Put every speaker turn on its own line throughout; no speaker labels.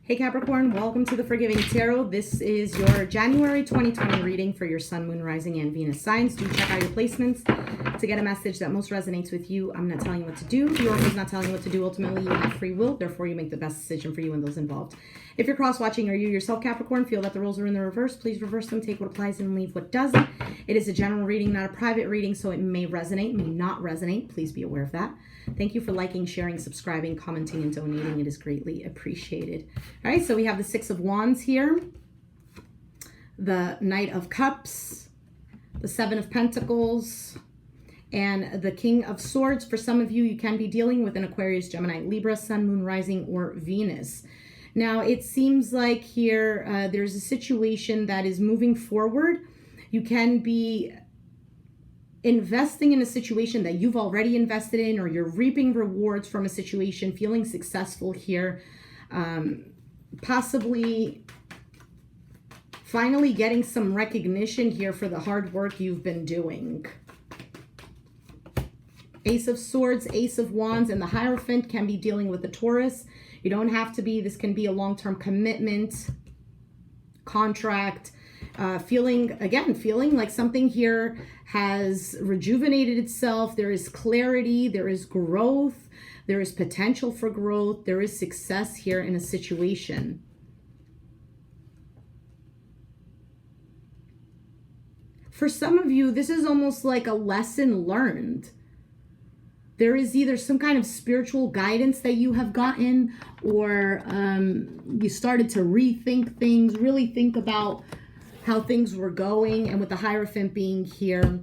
Hey Capricorn, welcome to the Forgiving Tarot. This is your January 2020 reading for your Sun, Moon, Rising, and Venus signs. Do check out your placements to get a message that most resonates with you. I'm not telling you what to do. The oracle is not telling you what to do. Ultimately, you have free will. Therefore, you make the best decision for you and those involved. If you're cross-watching or you yourself, Capricorn, feel that the roles are in the reverse, please reverse them. Take what applies and leave what doesn't. It is a general reading, not a private reading, so it may resonate, may not resonate. Please be aware of that. Thank you for liking, sharing, subscribing, commenting, and donating. It is greatly appreciated. All right, so we have the Six of Wands here, the Knight of Cups, the Seven of Pentacles, and the King of Swords. For some of you, you can be dealing with an Aquarius, Gemini, Libra, Sun, Moon, Rising, or Venus. Now, it seems like here there's a situation that is moving forward. You can be investing in a situation that you've already invested in, or you're reaping rewards from a situation, feeling successful here, possibly finally getting some recognition here for the hard work you've been doing. Ace of Swords, Ace of Wands, and the Hierophant can be dealing with a Taurus. You don't have to be. This can be a long-term commitment, contract, feeling like something here has rejuvenated itself. There is clarity, there is growth, there is potential for growth, there is success here in a situation. For some of you, this is almost like a lesson learned. There is either some kind of spiritual guidance that you have gotten, or you started to rethink things, really think about how things were going. And with the Hierophant being here,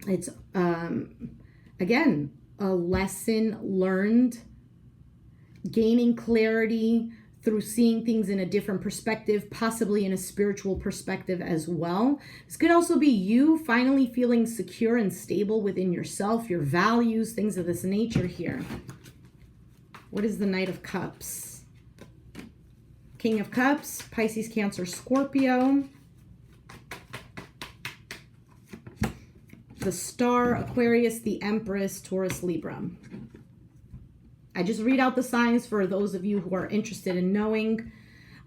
it's again a lesson learned, gaining clarity through seeing things in a different perspective, possibly in a spiritual perspective as well. This could also be you finally feeling secure and stable within yourself, your values, things of this nature here. What is the Knight of Cups? King of Cups, Pisces, Cancer, Scorpio. The Star, Aquarius, the Empress, Taurus, Libra. I just read out the signs for those of you who are interested in knowing.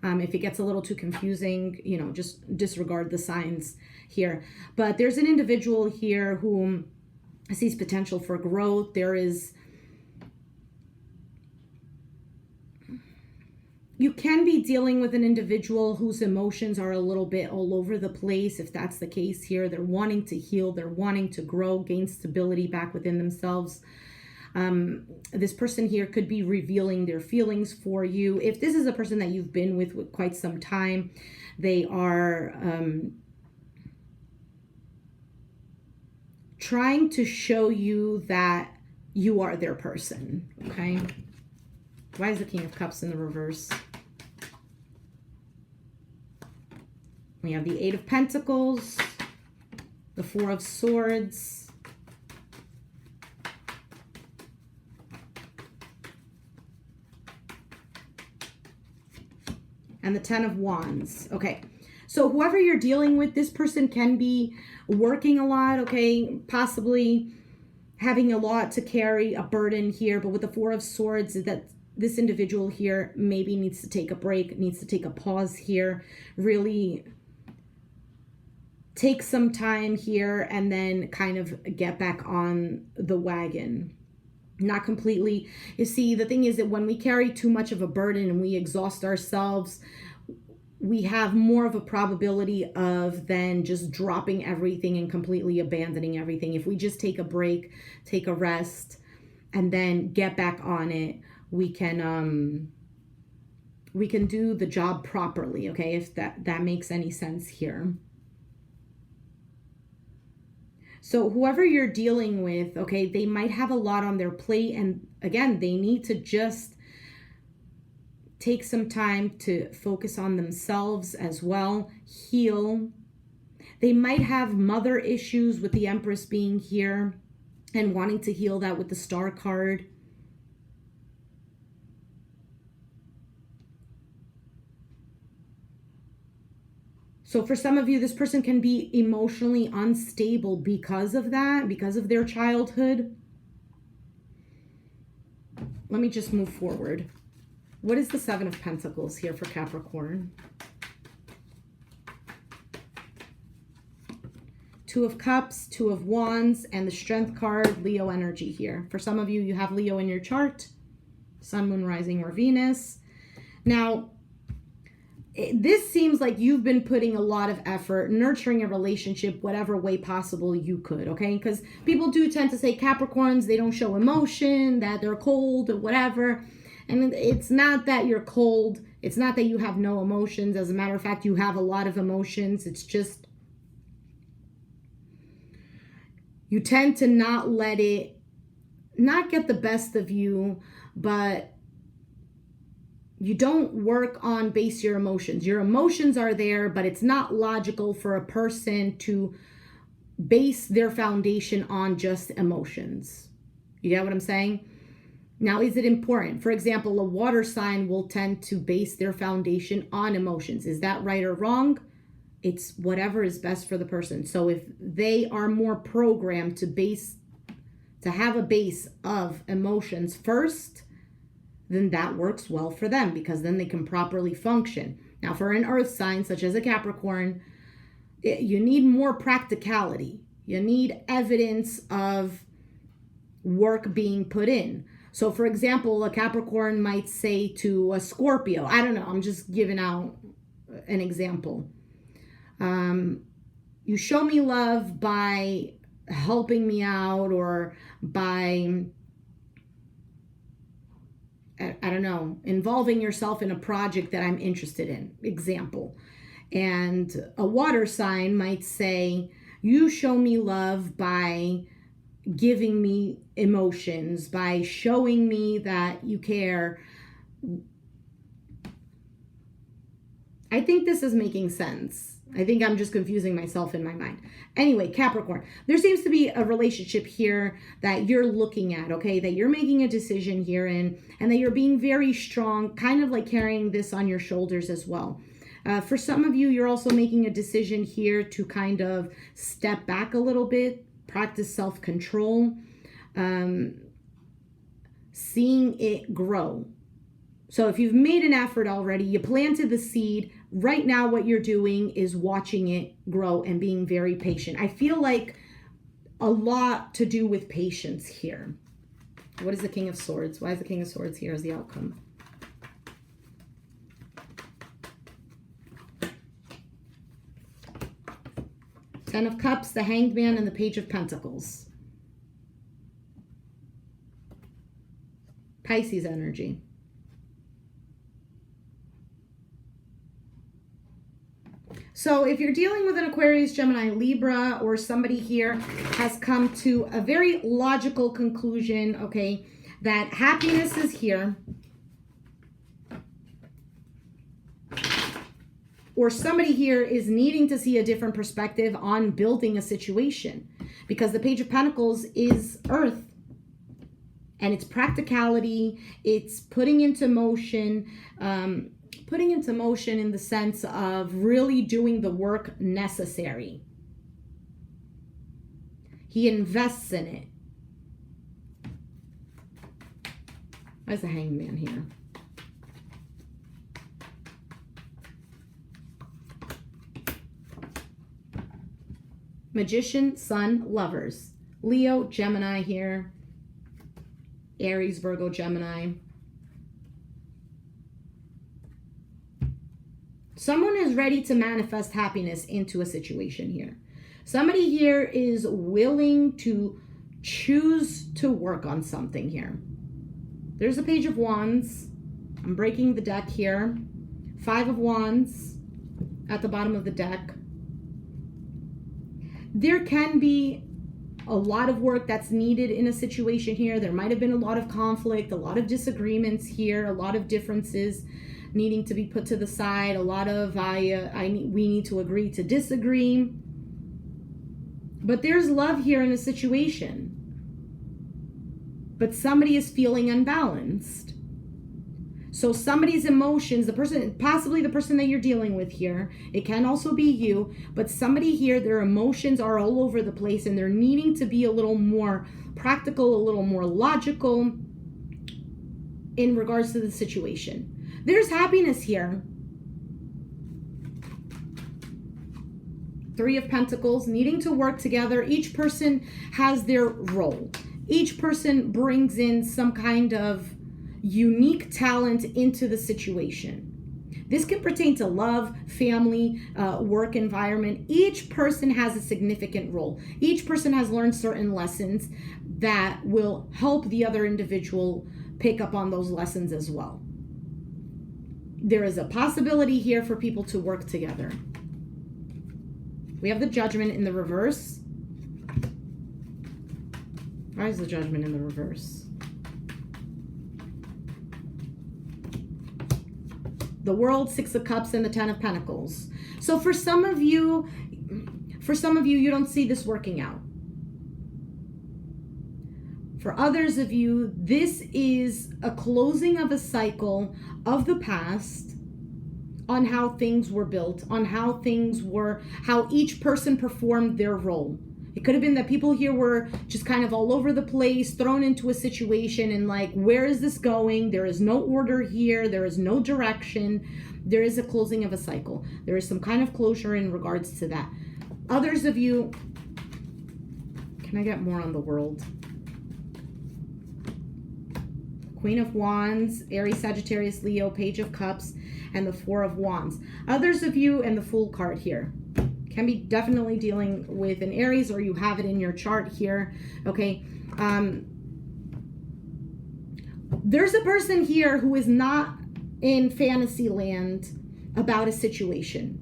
If it gets a little too confusing, you know, just disregard the signs here. But there's an individual here who sees potential for growth. You can be dealing with an individual whose emotions are a little bit all over the place. If that's the case here, they're wanting to heal, they're wanting to grow, gain stability back within themselves. This person here could be revealing their feelings for you. If this is a person that you've been with quite some time, they are trying to show you that you are their person, okay? Why is the King of Cups in the reverse? We have the Eight of Pentacles, the Four of Swords, and the Ten of Wands. Okay, so whoever you're dealing with, this person can be working a lot, okay, possibly having a lot to carry, a burden here. But with the Four of Swords, that this individual here maybe needs to take a break, needs to take a pause here, really take some time here and then kind of get back on the wagon. Not completely. You see, the thing is that when we carry too much of a burden and we exhaust ourselves, we have more of a probability of then just dropping everything and completely abandoning everything. If we just take a break, take a rest, and then get back on it, we can do the job properly, okay? If that makes any sense here. So whoever you're dealing with, okay, they might have a lot on their plate. And again, they need to just take some time to focus on themselves as well, heal. They might have mother issues with the Empress being here and wanting to heal that with the Star card. So for some of you, this person can be emotionally unstable because of that, because of their childhood. Let me just move forward. What is the Seven of Pentacles here for Capricorn? Two of Cups, Two of Wands, and the Strength card, Leo energy here. For some of you, you have Leo in your chart, Sun, Moon, Rising, or Venus. Now, this seems like you've been putting a lot of effort, nurturing a relationship, whatever way possible you could, okay? Because people do tend to say Capricorns, they don't show emotion, that they're cold or whatever. And it's not that you're cold. It's not that you have no emotions. As a matter of fact, you have a lot of emotions. It's just you tend to not let it, not get the best of you, but you don't work on base your emotions. Your emotions are there, but it's not logical for a person to base their foundation on just emotions. You get what I'm saying? Now, is it important? For example, a water sign will tend to base their foundation on emotions. Is that right or wrong? It's whatever is best for the person. So if they are more programmed to have a base of emotions first, then that works well for them because then they can properly function. Now, for an earth sign such as a Capricorn, you need more practicality. You need evidence of work being put in. So, for example, a Capricorn might say to a Scorpio, I don't know, I'm just giving out an example. You show me love by helping me out or by, I don't know, involving yourself in a project that I'm interested in, example. And a water sign might say, you show me love by giving me emotions, by showing me that you care. I think this is making sense. I think I'm just confusing myself in my mind. Anyway, Capricorn, there seems to be a relationship here that you're looking at, okay? That you're making a decision here and that you're being very strong, kind of like carrying this on your shoulders as well. For some of you, you're also making a decision here to kind of step back a little bit, practice self-control, seeing it grow. So if you've made an effort already, you planted the seed, right now what you're doing is watching it grow and being very patient. I feel like a lot to do with patience here. What is the King of Swords? Why is the King of Swords here as the outcome? Ten of Cups, the Hanged Man, and the Page of Pentacles. Pisces energy. So if you're dealing with an Aquarius, Gemini, Libra, or somebody here has come to a very logical conclusion, okay, that happiness is here, or somebody here is needing to see a different perspective on building a situation, because the Page of Pentacles is earth, and it's practicality, it's putting into motion in the sense of really doing the work necessary. He invests in it. Where's the Hanged Man here? Magician, Sun, Lovers. Leo, Gemini here. Aries, Virgo, Gemini. Someone is ready to manifest happiness into a situation here. Somebody here is willing to choose to work on something here. There's a Page of Wands. I'm breaking the deck here. Five of Wands at the bottom of the deck. There can be a lot of work that's needed in a situation here. There might have been a lot of conflict, a lot of disagreements here, a lot of differences needing to be put to the side, a lot of we need to agree to disagree. But there's love here in a situation. But somebody is feeling unbalanced. So somebody's emotions, the person, possibly the person that you're dealing with here, it can also be you, but somebody here, their emotions are all over the place and they're needing to be a little more practical, a little more logical. in regards to the situation. There's happiness here. Three of Pentacles, needing to work together. Each person has their role. Each person brings in some kind of unique talent into the situation. This can pertain to love, family, work environment. Each person has a significant role. Each person has learned certain lessons that will help the other individual pick up on those lessons as well. There is a possibility here for people to work together. We have the Judgment in the reverse. Why is the Judgment in the reverse? The World, Six of Cups, and the Ten of Pentacles. So for some of you, you don't see this working out. For others of you, this is a closing of a cycle of the past on how things were built, on how things were, how each person performed their role. It could have been that people here were just kind of all over the place, thrown into a situation and like, where is this going? There is no order here. There is no direction. There is a closing of a cycle. There is some kind of closure in regards to that. Others of you, can I get more on the World? Queen of Wands, Aries, Sagittarius, Leo, Page of Cups, and the Four of Wands. Others of you, and the Fool card here, can be definitely dealing with an Aries, or you have it in your chart here, okay? There's a person here who is not in fantasy land about a situation.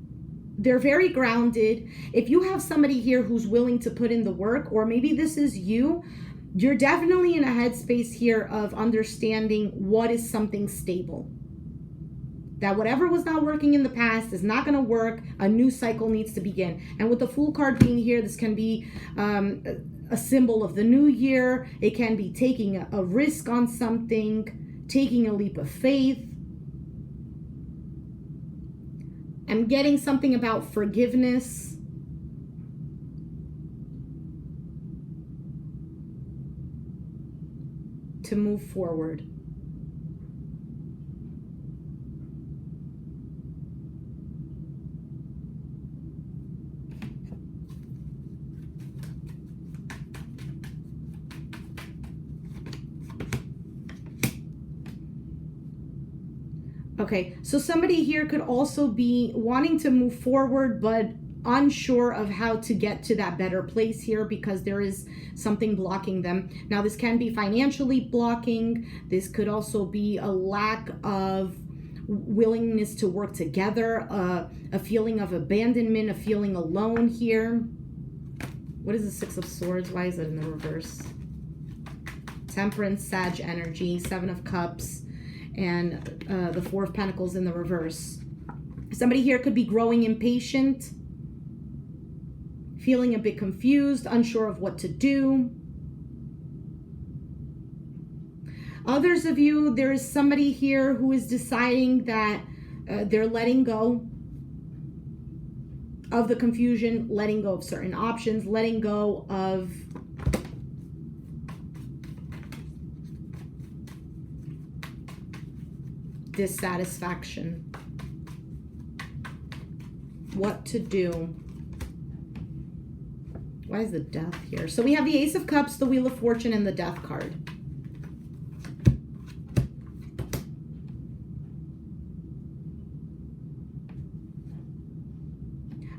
They're very grounded. If you have somebody here who's willing to put in the work, or maybe this is you, you're definitely in a headspace here of understanding what is something stable. That whatever was not working in the past is not going to work. A new cycle needs to begin. And with the Fool card being here, this can be a symbol of the new year. It can be taking a risk on something, taking a leap of faith. I'm getting something about forgiveness. To move forward. Okay, so somebody here could also be wanting to move forward, but unsure of how to get to that better place here because there is something blocking them. Now, this can be financially blocking. This could also be a lack of willingness to work together, a feeling of abandonment, a feeling alone here. What is the Six of Swords? Why is it in the reverse? Temperance, Sag energy, Seven of Cups, and the Four of Pentacles in the reverse. Somebody here could be growing impatient, feeling a bit confused, unsure of what to do. Others of you, there is somebody here who is deciding that they're letting go of the confusion, letting go of certain options, letting go of dissatisfaction. What to do. Why is the Death here? So we have the Ace of Cups, the Wheel of Fortune, and the Death card.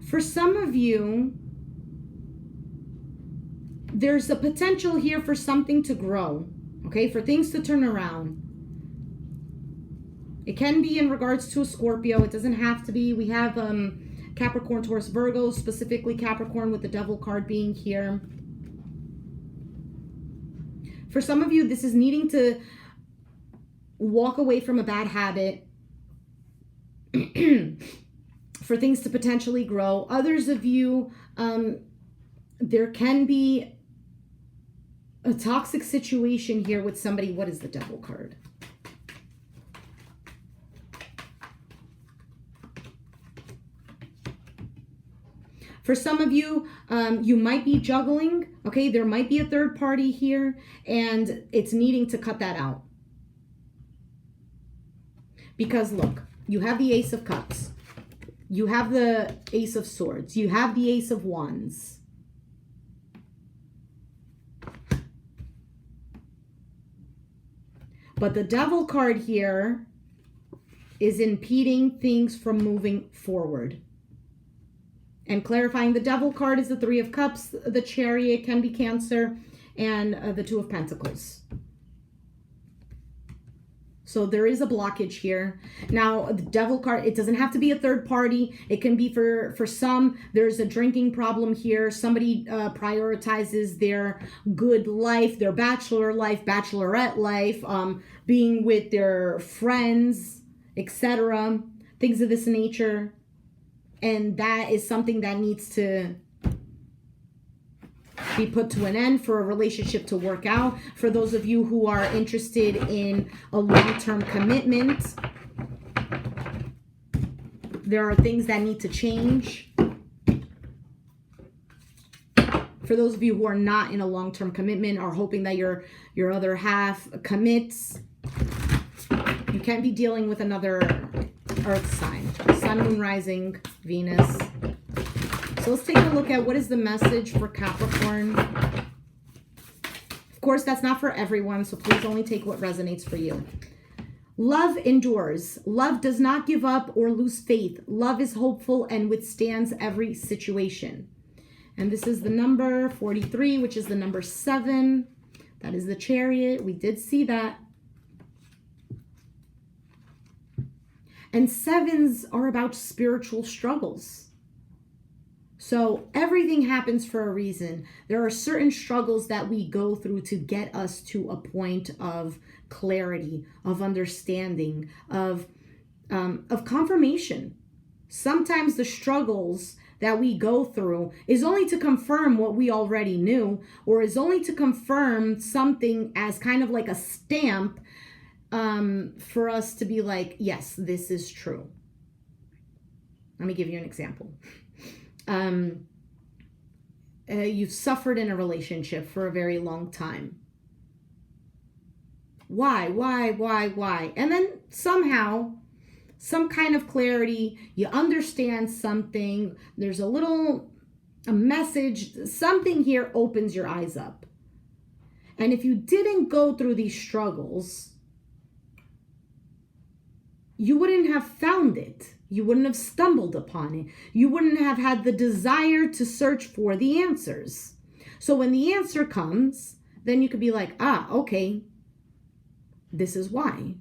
For some of you, there's a potential here for something to grow, okay, for things to turn around. It can be in regards to a Scorpio. It doesn't have to be. We have Capricorn, Taurus, Virgo, specifically Capricorn with the Devil card being here. For some of you, this is needing to walk away from a bad habit for things to potentially grow. Others of you, there can be a toxic situation here with somebody. What is the Devil card? For some of you, you might be juggling, okay? There might be a third party here, and it's needing to cut that out. Because look, you have the Ace of Cups. You have the Ace of Swords. You have the Ace of Wands. But the Devil card here is impeding things from moving forward. And clarifying, the Devil card is the Three of Cups, the Chariot can be Cancer, and the Two of Pentacles. So there is a blockage here. Now, the Devil card, it doesn't have to be a third party. It can be for some. There's a drinking problem here. Somebody prioritizes their good life, their bachelor life, bachelorette life, being with their friends, etc. Things of this nature. And that is something that needs to be put to an end for a relationship to work out. For those of you who are interested in a long-term commitment, there are things that need to change. For those of you who are not in a long-term commitment, are hoping that your other half commits, you can't be dealing with another earth sign. Sun, Moon, Rising, Venus. So let's take a look at what is the message for Capricorn. Of course, that's not for everyone, so please only take what resonates for you. Love endures. Love does not give up or lose faith. Love is hopeful and withstands every situation. And this is the number 43, which is the number 7. That is the Chariot. We did see that. And 7s are about spiritual struggles. So everything happens for a reason. There are certain struggles that we go through to get us to a point of clarity, of understanding, of confirmation. Sometimes the struggles that we go through is only to confirm what we already knew, or is only to confirm something as kind of like a stamp for us to be like, yes, this is true. Let me give you an example. You've suffered in a relationship for a very long time. Why? And then somehow, some kind of clarity, you understand something, there's a message, something here opens your eyes up. And if you didn't go through these struggles, you wouldn't have found it. You wouldn't have stumbled upon it. You wouldn't have had the desire to search for the answers. So when the answer comes, then you could be like, okay, this is why.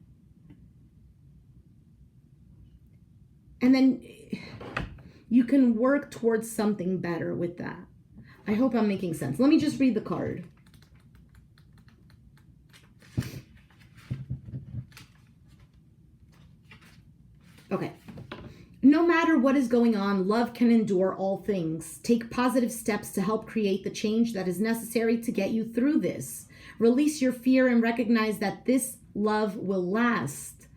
And then you can work towards something better with that. I hope I'm making sense. Let me just read the card. Okay. No matter what is going on, love can endure all things. Take positive steps to help create the change that is necessary to get you through this. Release your fear and recognize that this love will last.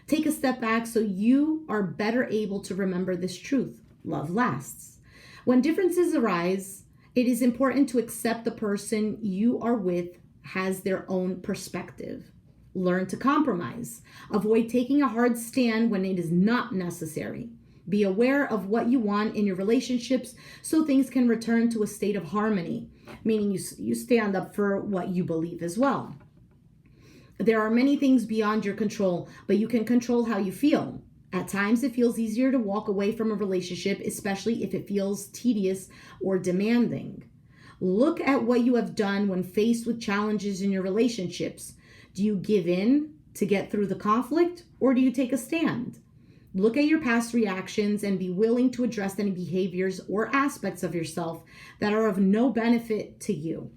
Take a step back so you are better able to remember this truth. Love lasts. When differences arise, it is important to accept the person you are with has their own perspective. Learn to compromise. Avoid taking a hard stand when it is not necessary. Be aware of what you want in your relationships so things can return to a state of harmony, meaning you stand up for what you believe as well. There are many things beyond your control, but you can control how you feel. At times, it feels easier to walk away from a relationship, especially if it feels tedious or demanding. Look at what you have done when faced with challenges in your relationships. Do you give in to get through the conflict, or do you take a stand? Look at your past reactions and be willing to address any behaviors or aspects of yourself that are of no benefit to you.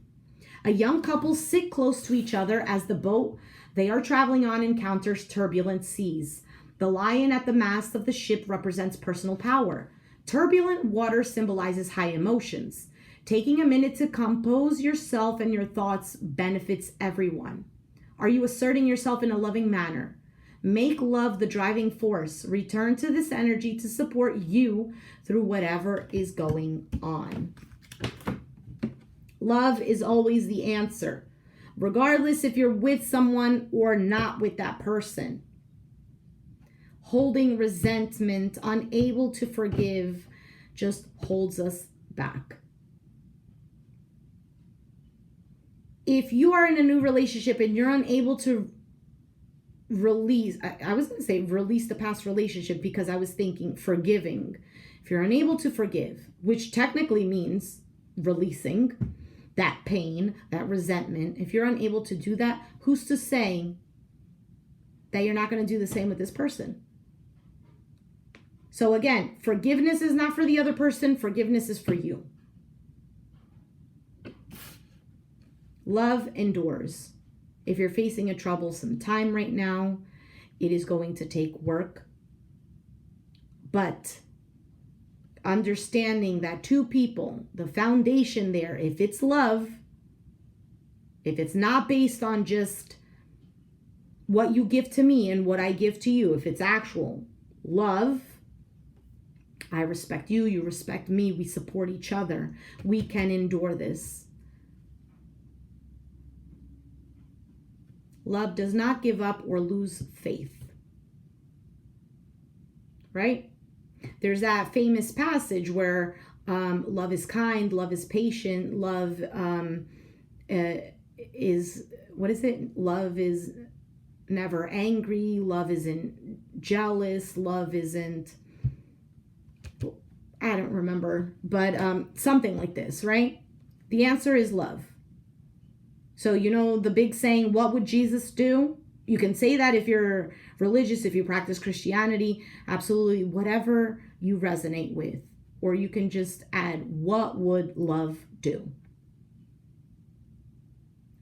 A young couple sit close to each other as the boat they are traveling on encounters turbulent seas. The lion at the mast of the ship represents personal power. Turbulent water symbolizes high emotions. Taking a minute to compose yourself and your thoughts benefits everyone. Are you asserting yourself in a loving manner? Make love the driving force. Return to this energy to support you through whatever is going on. Love is always the answer, regardless if you're with someone or not with that person. holding resentment, unable to forgive, just holds us back. If you are in a new relationship and you're unable to release, I was going to say release the past relationship because I was thinking forgiving. If you're unable to forgive, which technically means releasing that pain, that resentment, if you're unable to do that, who's to say that you're not going to do the same with this person? So again, forgiveness is not for the other person. Forgiveness is for you. Love endures. If you're facing a troublesome time right now, it is going to take work. But understanding that two people, the foundation there, if it's love, if it's not based on just what you give to me and what I give to you, if it's actual love, I respect you, you respect me, we support each other, we can endure this. Love does not give up or lose faith. Right? There's that famous passage where love is kind, love is patient, love is, what is it? Love is never angry, love isn't jealous, love isn't, I don't remember, but something like this, right? The answer is love. So, you know, the big saying, what would Jesus do? You can say that if you're religious, if you practice Christianity, absolutely, whatever you resonate with. Or you can just add, what would love do?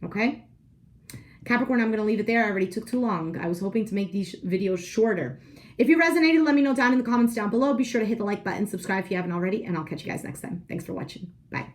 Okay? Capricorn, I'm going to leave it there. I already took too long. I was hoping to make these videos shorter. If you resonated, let me know down in the comments down below. Be sure to hit the like button, subscribe if you haven't already, and I'll catch you guys next time. Thanks for watching. Bye.